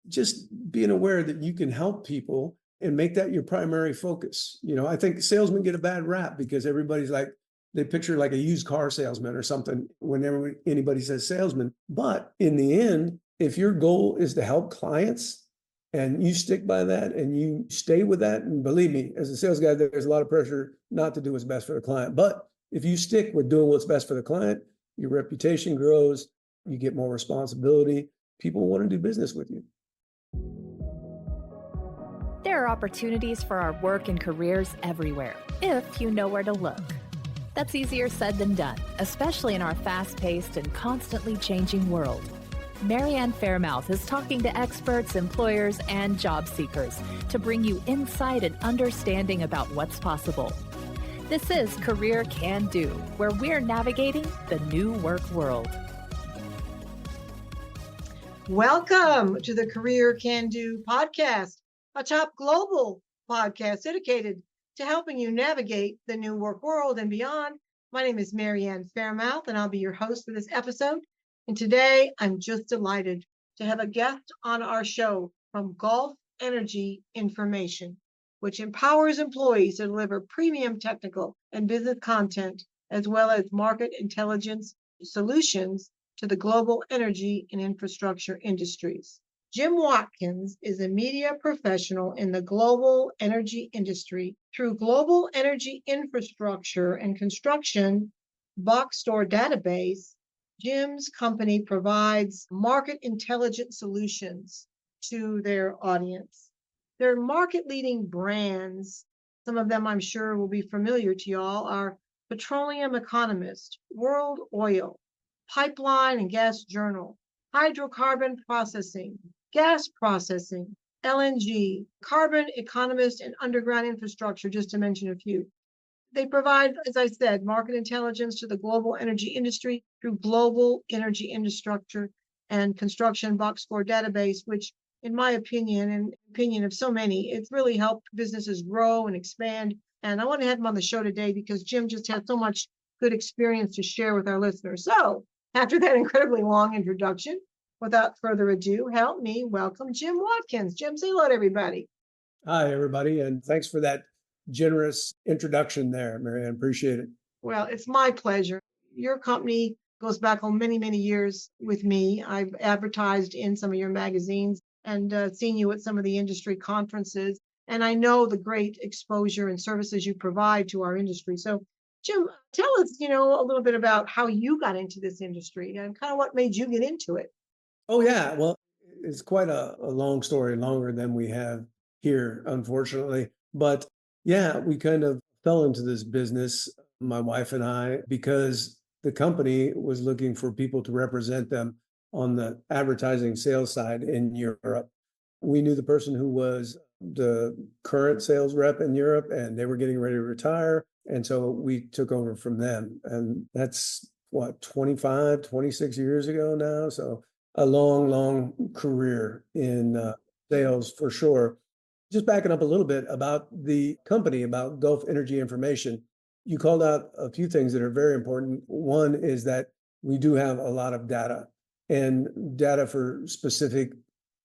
just being aware that you can help people and make that your primary focus. I think salesmen get a bad rap because everybody's like, they picture like a used car salesman or something whenever anybody says salesman. But in the end, if your goal is to help clients and you stick by that and you stay with that, and believe me, as a sales guy, there's a lot of pressure not to do what's best for the client. But if you stick with doing what's best for the client, your reputation grows, you get more responsibility, people want to do business with you. There are opportunities for our work and careers everywhere, if you know where to look. That's easier said than done, especially in our fast-paced and constantly changing world. Ann Faremouth is talking to experts, employers, and job seekers to bring you insight and understanding about what's possible. This is Career Can Do, where we're navigating the new work world. Welcome to the Career Can Do podcast, a top global podcast dedicated to helping you navigate the new work world and beyond. My name is Ann Faremouth, and I'll be your host for this episode. And today, I'm just delighted to have a guest on our show from Gulf Energy Information, which empowers employees to deliver premium technical and business content, as well as market intelligence solutions to the global energy and infrastructure industries. Jim Watkins is a media professional in the global energy industry. Through global energy infrastructure and construction box store database, Jim's company provides market intelligence solutions to their audience. Their market-leading brands, some of them I'm sure will be familiar to y'all, are Petroleum Economist, World Oil, Pipeline and Gas Journal, Hydrocarbon Processing, Gas Processing, LNG, Carbon Economist, and Underground Infrastructure, just to mention a few. They provide, as I said, market intelligence to the global energy industry through global energy infrastructure and construction box score database, which, in my opinion, and opinion of so many, it's really helped businesses grow and expand. And I want to have him on the show today because Jim just had so much good experience to share with our listeners. So after that incredibly long introduction, without further ado, help me welcome Jim Watkins. Jim, say hello to everybody. Hi, everybody, and thanks for that generous introduction there, Ann. Appreciate it. Well, it's my pleasure. Your company goes back on many, many years with me. I've advertised in some of your magazines and seen you at some of the industry conferences. And I know the great exposure and services you provide to our industry. So, Jim, tell us, a little bit about how you got into this industry and kind of what made you get into it. Oh, yeah. Well, it's quite a long story, longer than we have here, unfortunately. But yeah, we kind of fell into this business, my wife and I, because the company was looking for people to represent them on the advertising sales side in Europe. We knew the person who was the current sales rep in Europe, and they were getting ready to retire. And so we took over from them. And that's 26 years ago now. So a long, long career in sales for sure. Just backing up a little bit about the company, about Gulf Energy Information, you called out a few things that are very important. One is that we do have a lot of data, and data for specific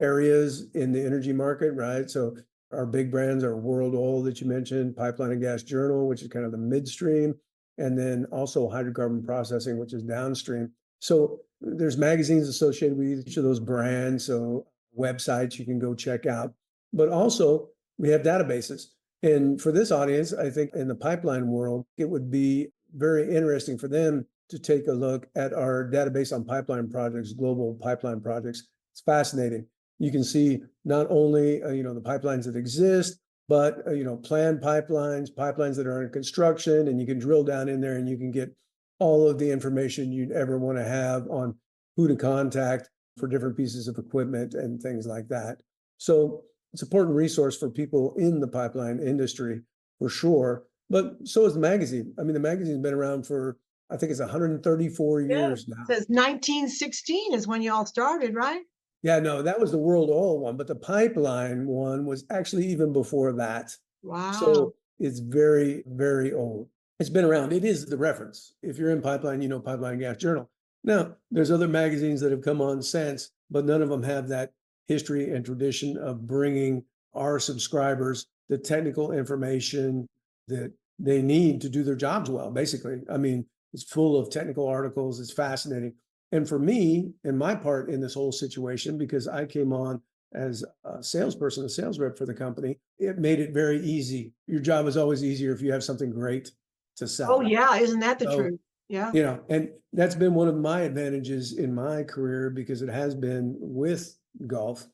areas in the energy market, right? So our big brands are World Oil that you mentioned, Pipeline and Gas Journal, which is kind of the midstream, and then also Hydrocarbon Processing, which is downstream. So there's magazines associated with each of those brands, so websites you can go check out. But also we have databases. And for this audience, I think in the pipeline world, it would be very interesting for them to take a look at our database on pipeline projects, global pipeline projects. It's fascinating. You can see not only, the pipelines that exist, but, planned pipelines that are in construction, and you can drill down in there and you can get all of the information you'd ever want to have on who to contact for different pieces of equipment and things like that. So it's an important resource for people in the pipeline industry for sure. But so is the magazine. I mean, the magazine's been around for, I think it's 134 years now. It says 1916 is when you all started, right? Yeah, no, that was the World Oil one, but the pipeline one was actually even before that. Wow. So it's very, very old. It's been around. It is the reference. If you're in pipeline, Pipeline and Gas Journal. Now, there's other magazines that have come on since, but none of them have that history and tradition of bringing our subscribers the technical information that they need to do their jobs well, basically. I mean, it's full of technical articles, it's fascinating. And for me, and my part in this whole situation, because I came on as a salesperson, a sales rep for the company, it made it very easy. Your job is always easier if you have something great to Oh, sell. yeah. Isn't that the So, truth? Yeah. and that's been one of my advantages in my career because it has been with golf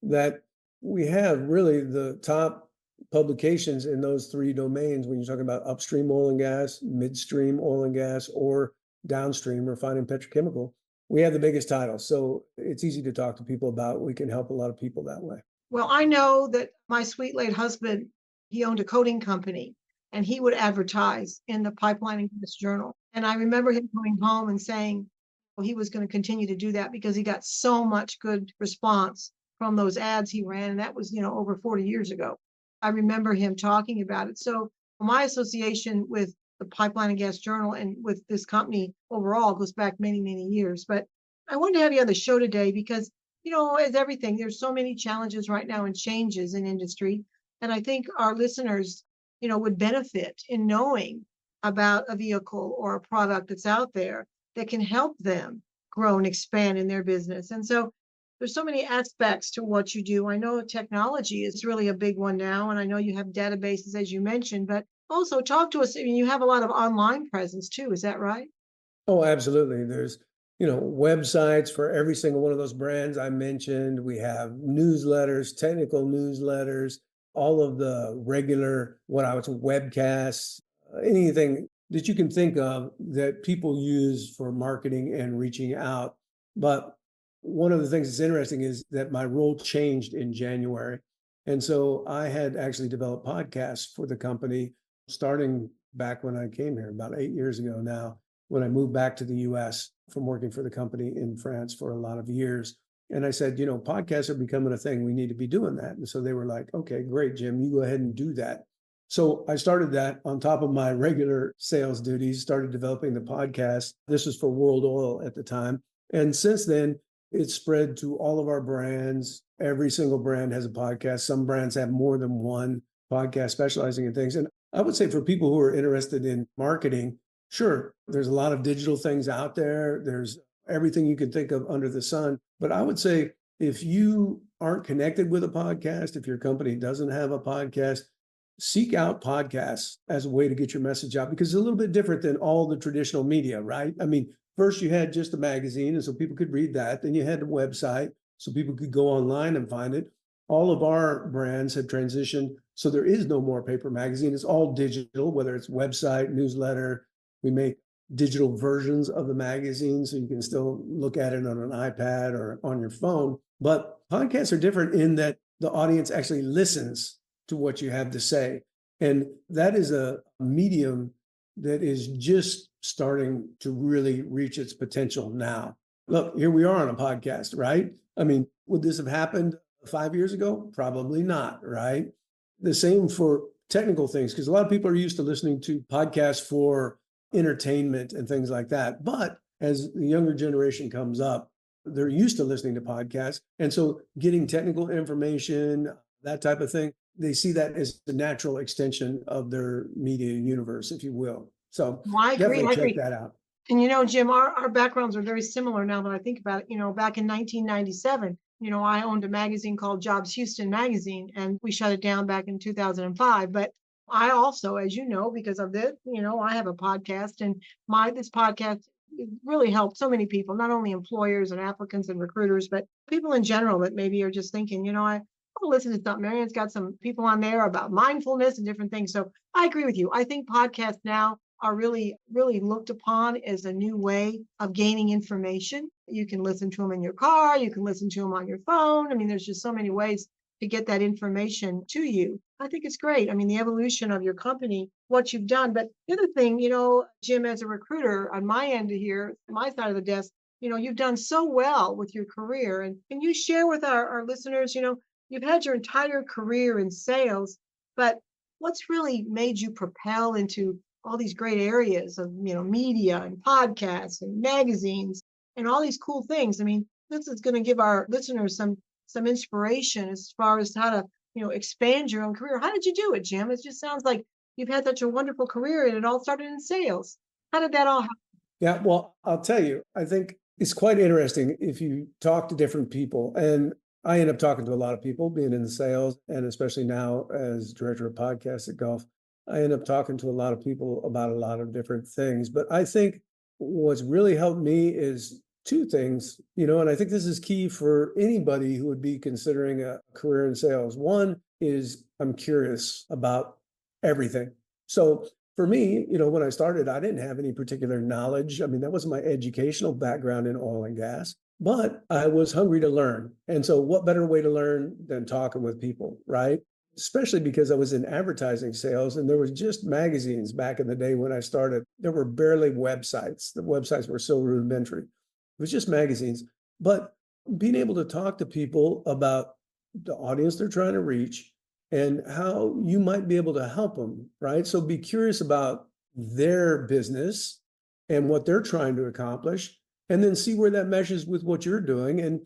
that we have really the top publications in those three domains when you're talking about upstream oil and gas, midstream oil and gas, or downstream refining petrochemical. We have the biggest titles. So it's easy to talk to people about. We can help a lot of people that way. Well, I know that my sweet late husband, he owned a coating company and he would advertise in the Pipeline and Gas Journal. And I remember him coming home and saying, well, he was going to continue to do that because he got so much good response from those ads he ran. And that was, over 40 years ago. I remember him talking about it. So my association with the Pipeline and Gas Journal and with this company overall goes back many, many years. But I wanted to have you on the show today because as everything, there's so many challenges right now and changes in industry. And I think our listeners, would benefit in knowing about a vehicle or a product that's out there that can help them grow and expand in their business. And so there's so many aspects to what you do. I know technology is really a big one now, and I know you have databases, as you mentioned, but also talk to us. I mean, you have a lot of online presence too. Is that right? Oh, absolutely. There's, websites for every single one of those brands I mentioned. We have newsletters, technical newsletters, all of the regular, what I would say, webcasts, anything that you can think of that people use for marketing and reaching out. But one of the things that's interesting is that my role changed in January. And so I had actually developed podcasts for the company starting back when I came here about 8 years ago now, when I moved back to the US from working for the company in France for a lot of years. And I said, podcasts are becoming a thing. We need to be doing that. And so they were like, okay, great, Jim, you go ahead and do that. So I started that on top of my regular sales duties, started developing the podcast. This was for World Oil at the time. And since then, it's spread to all of our brands. Every single brand has a podcast. Some brands have more than one podcast specializing in things. And I would say for people who are interested in marketing, sure, there's a lot of digital things out there. There's everything you can think of under the sun. But I would say if you aren't connected with a podcast, if your company doesn't have a podcast, seek out podcasts as a way to get your message out because it's a little bit different than all the traditional media, right? I mean, first you had just a magazine, and so people could read that. Then you had a website, so people could go online and find it. All of our brands have transitioned, so there is no more paper magazine. It's all digital, whether it's website, newsletter. We make digital versions of the magazine, so you can still look at it on an iPad or on your phone. But podcasts are different in that the audience actually listens to what you have to say. And that is a medium that is just starting to really reach its potential now. Look, here we are on a podcast, right? I mean, would this have happened 5 years ago? Probably not, right? The same for technical things, because a lot of people are used to listening to podcasts for entertainment and things like that. But as the younger generation comes up, they're used to listening to podcasts. And so getting technical information, that type of thing, they see that as the natural extension of their media universe, if you will. So Well, I agree. definitely I check agree. that out. And Jim, our backgrounds are very similar now that I think about it. Back in 1997, I owned a magazine called Jobs Houston Magazine, and we shut it down back in 2005. But I also, as you know, because of this, I have a podcast, and this podcast really helped so many people, not only employers and applicants and recruiters, but people in general that maybe are just thinking, I want to listen to something. Marion's got some people on there about mindfulness and different things. So I agree with you. I think podcasts now are really, really looked upon as a new way of gaining information. You can listen to them in your car, you can listen to them on your phone. I mean, there's just so many ways to get that information to you. I think it's great. I mean, the evolution of your company, what you've done. But the other thing, Jim, as a recruiter on my end of here, my side of the desk, you've done so well with your career. And can you share with our listeners, you've had your entire career in sales, but what's really made you propel into all these great areas of media and podcasts and magazines and all these cool things? I mean, this is going to give our listeners some some inspiration as far as how to, expand your own career. How did you do it, Jim? It just sounds like you've had such a wonderful career and it all started in sales. How did that all happen? Yeah, well, I'll tell you, I think it's quite interesting if you talk to different people. And I end up talking to a lot of people, being in the sales, and especially now as director of podcasts at Golf, I end up talking to a lot of people about a lot of different things. But I think what's really helped me is two things, and I think this is key for anybody who would be considering a career in sales. One is I'm curious about everything. So for me, when I started, I didn't have any particular knowledge. I mean, that wasn't my educational background in oil and gas, but I was hungry to learn. And so, what better way to learn than talking with people, right? Especially because I was in advertising sales and there was just magazines back in the day when I started. There were barely websites. The websites were so rudimentary. It was just magazines. But being able to talk to people about the audience they're trying to reach and how you might be able to help them, right? So be curious about their business and what they're trying to accomplish, and then see where that meshes with what you're doing. And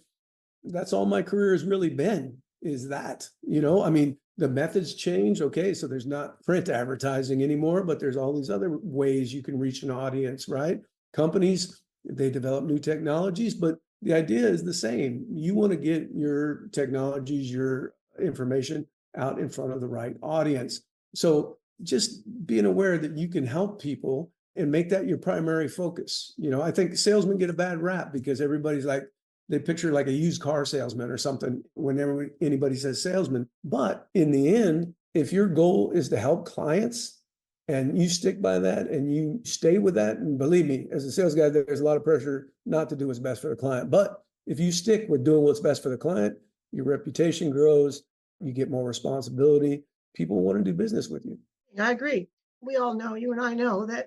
that's all my career has really been, is that, I mean, the methods change. Okay, so there's not print advertising anymore, but there's all these other ways you can reach an audience, right? Companies, they develop new technologies, but the idea is the same. You want to get your technologies, your information out in front of the right audience. So just being aware that you can help people and make that your primary focus. I think salesmen get a bad rap because everybody's like, they picture like a used car salesman or something whenever anybody says salesman. But in the end, if your goal is to help clients and you stick by that and you stay with that, and believe me, as a sales guy, there's a lot of pressure not to do what's best for the client. But if you stick with doing what's best for the client, your reputation grows, you get more responsibility. People want to do business with you. I agree. We all know, you and I know, that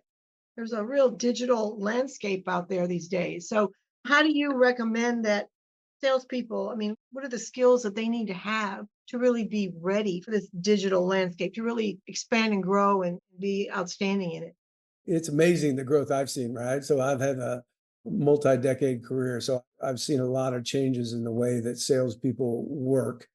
there's a real digital landscape out there these days. So, how do you recommend that salespeople, I mean, what are the skills that they need to have to really be ready for this digital landscape, to really expand and grow and be outstanding in it? It's amazing the growth I've seen, right? So I've had a multi-decade career. So I've seen a lot of changes in the way that salespeople work.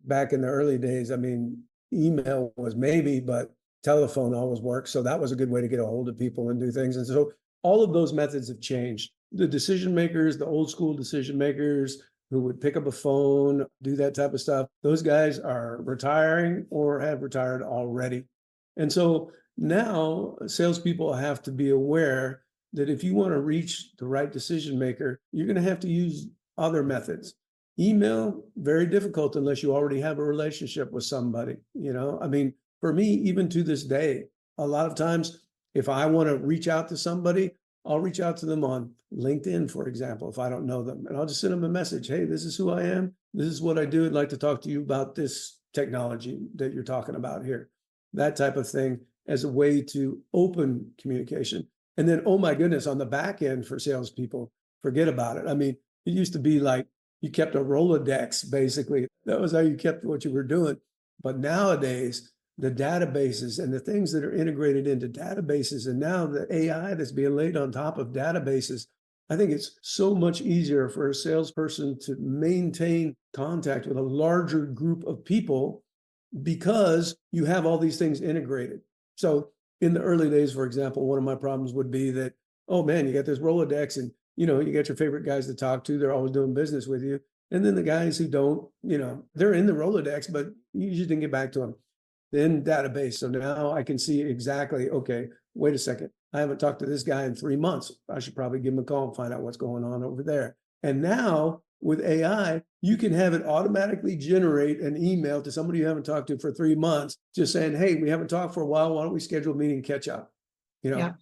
Back in the early days, I mean, email was maybe, but telephone always worked. So that was a good way to get a hold of people and do things. And so all of those methods have changed. The decision makers, the old school decision makers who would pick up a phone, do that type of stuff, those guys are retiring or have retired already. And so now salespeople have to be aware that if you want to reach the right decision maker, you're going to have to use other methods. Email, very difficult unless you already have a relationship with somebody. I mean, for me, even to this day, a lot of times, if I want to reach out to somebody, I'll reach out to them on LinkedIn, for example, if I don't know them, and I'll just send them a message. Hey, this is who I am. This is what I do. I'd like to talk to you about this technology that you're talking about here. That type of thing as a way to open communication. And then, oh my goodness, on the back end for salespeople, forget about it. I mean, it used to be like you kept a Rolodex, basically. That was how you kept what you were doing. But nowadays, the databases and the things that are integrated into databases, and now the AI that's being laid on top of databases, I think it's so much easier for a salesperson to maintain contact with a larger group of people because you have all these things integrated. So in the early days, for example, one of my problems would be that, oh man, you got this Rolodex and you got your favorite guys to talk to. They're always doing business with you. And then the guys who don't, they're in the Rolodex, but you just didn't get back to them. Then database. So now I can see exactly, okay, wait a second. I haven't talked to this guy in 3 months. I should probably give him a call and find out what's going on over there. And now with AI, you can have it automatically generate an email to somebody you haven't talked to for 3 months, just saying, hey, we haven't talked for a while. Why don't we schedule a meeting and catch up? Yeah.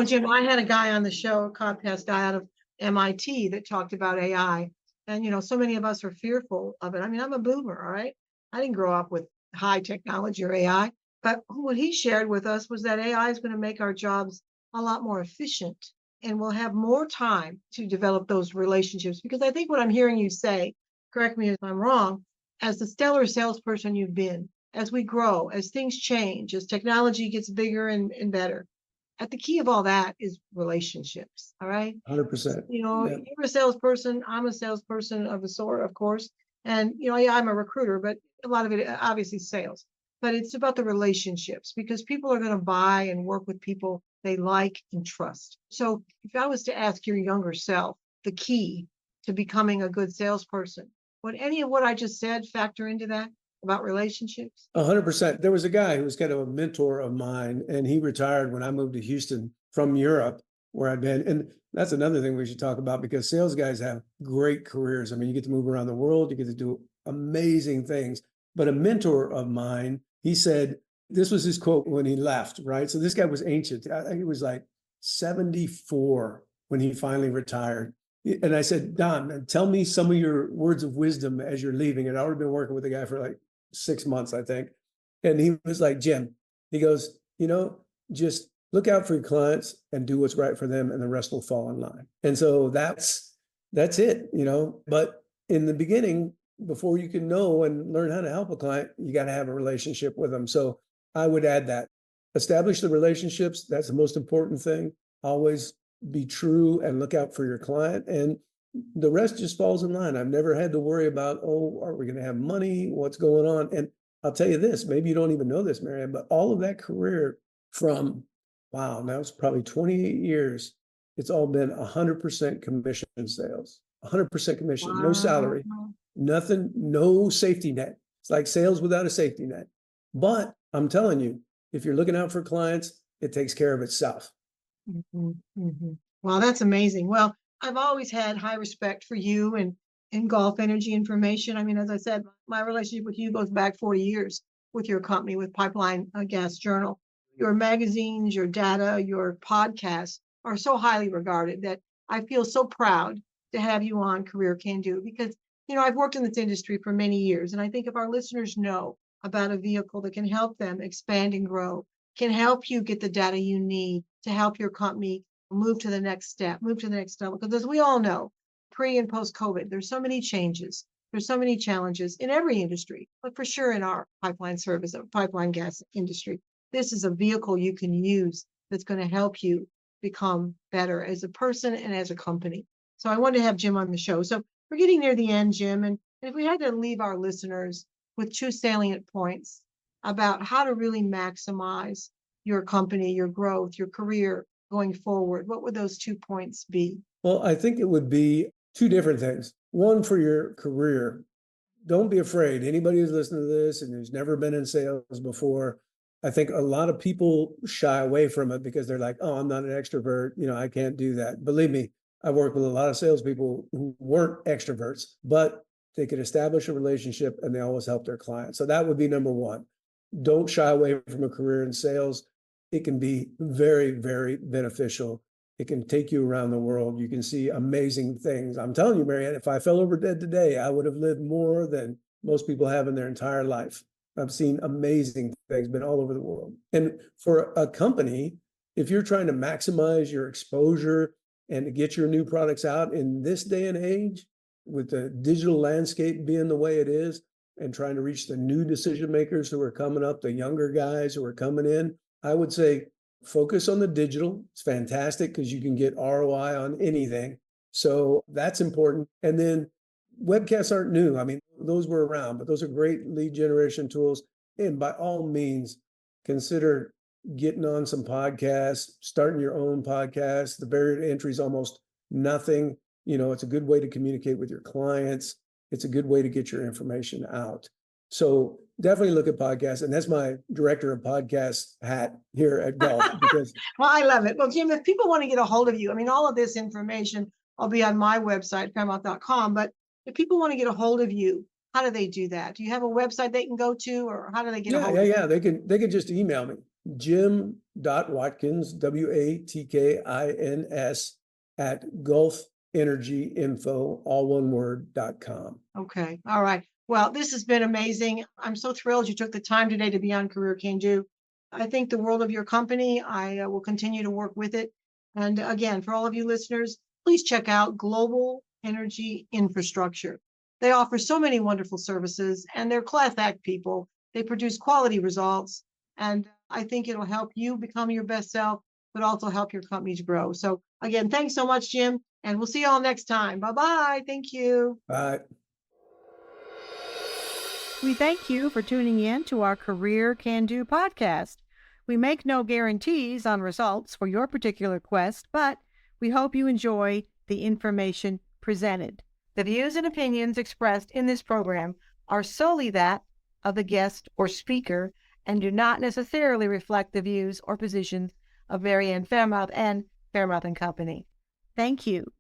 Jim, I had a guy on the show, a podcast guy out of MIT that talked about AI. And, so many of us are fearful of it. I mean, I'm a boomer, all right? I didn't grow up with high technology or AI, but what he shared with us was that AI is going to make our jobs a lot more efficient and we'll have more time to develop those relationships. Because I think what I'm hearing you say, correct me if I'm wrong, as the stellar salesperson you've been, as we grow, as things change, as technology gets bigger and better, at the key of all that is relationships. All right. 100%. You're a salesperson. I'm a salesperson of a sort, of course. And, yeah, I'm a recruiter, but a lot of it obviously sales. But it's about the relationships because people are going to buy and work with people they like and trust. So if I was to ask your younger self the key to becoming a good salesperson, would any of what I just said factor into that about relationships? 100%. There was a guy who was kind of a mentor of mine, and he retired when I moved to Houston from Europe, where I'd been. And that's another thing we should talk about because sales guys have great careers. I mean, you get to move around the world, you get to do amazing things. But a mentor of mine, he said, this was his quote when he left, right? So this guy was ancient. I think he was like 74 when he finally retired. And I said, Don, tell me some of your words of wisdom as you're leaving. And I'd already been working with the guy for like 6 months, I think. And he was like, Jim, he goes, just look out for your clients and do what's right for them, and the rest will fall in line. And so that's it, But in the beginning, before you can know and learn how to help a client, you got to have a relationship with them. So I would add that. Establish the relationships. That's the most important thing. Always be true and look out for your client. And the rest just falls in line. I've never had to worry about, oh, are we going to have money? What's going on? And I'll tell you this, maybe you don't even know this, Marianne, but all of that career from, wow, now it's probably 28 years, it's all been 100% commission sales, 100% commission, no Wow. salary, nothing, no safety net. It's like sales without a safety net. But I'm telling you, if you're looking out for clients, it takes care of itself. Mhm, mhm. Wow, that's amazing. Well, I've always had high respect for you and Golf Energy Information. I mean, as I said, my relationship with you goes back 40 years with your company, with Pipeline Gas Journal. Your magazines, your data, your podcasts are so highly regarded that I feel so proud to have you on Career Can Do because, I've worked in this industry for many years. And I think if our listeners know about a vehicle that can help them expand and grow, can help you get the data you need to help your company move to the next step, move to the next level. Because as we all know, pre and post COVID, there's so many changes. There's so many challenges in every industry, but for sure in our pipeline service, pipeline gas industry. This is a vehicle you can use that's going to help you become better as a person and as a company. So I wanted to have Jim on the show. So we're getting near the end, Jim. And if we had to leave our listeners with two salient points about how to really maximize your company, your growth, your career going forward, what would those 2 points be? Well, I think it would be two different things. One, for your career, don't be afraid. Anybody who's listening to this and who's never been in sales before, I think a lot of people shy away from it because they're like, oh, I'm not an extrovert. I can't do that. Believe me, I work with a lot of salespeople who weren't extroverts, but they could establish a relationship and they always help their clients. So that would be number one. Don't shy away from a career in sales. It can be very, very beneficial. It can take you around the world. You can see amazing things. I'm telling you, Marianne, if I fell over dead today, I would have lived more than most people have in their entire life. I've seen amazing things, been all over the world. And for a company, if you're trying to maximize your exposure and to get your new products out in this day and age, with the digital landscape being the way it is, and trying to reach the new decision makers who are coming up, the younger guys who are coming in, I would say focus on the digital. It's fantastic because you can get ROI on anything. So that's important. And then webcasts aren't new. I mean, those were around, but those are great lead generation tools. And by all means, consider getting on some podcasts, starting your own podcast. The barrier to entry is almost nothing. It's a good way to communicate with your clients. It's a good way to get your information out. So definitely look at podcasts. And that's my director of podcast hat here at Golf. Because Well, I love it. Well, Jim, if people want to get a hold of you, I mean, all of this information will be on my website, faremouth.com. But if people want to get a hold of you, how do they do that? Do you have a website they can go to, or how do they get a hold of you? yeah. They can just email me, Jim.Watkins, WATKINS at gulfenergyinfo, all one word.com. Okay. All right. Well, this has been amazing. I'm so thrilled you took the time today to be on Career Can Do. I think the world of your company. I will continue to work with it. And again, for all of you listeners, please check out Global Energy Infrastructure. They offer so many wonderful services and they're class act people. They produce quality results. And I think it'll help you become your best self, but also help your companies grow. So again, thanks so much, Jim. And we'll see you all next time. Bye-bye. Thank you. Bye. We thank you for tuning in to our Career Can Do podcast. We make no guarantees on results for your particular quest, but we hope you enjoy the information presented. The views and opinions expressed in this program are solely that of the guest or speaker and do not necessarily reflect the views or positions of Mary Ann Faremouth and Faremouth and Company. Thank you.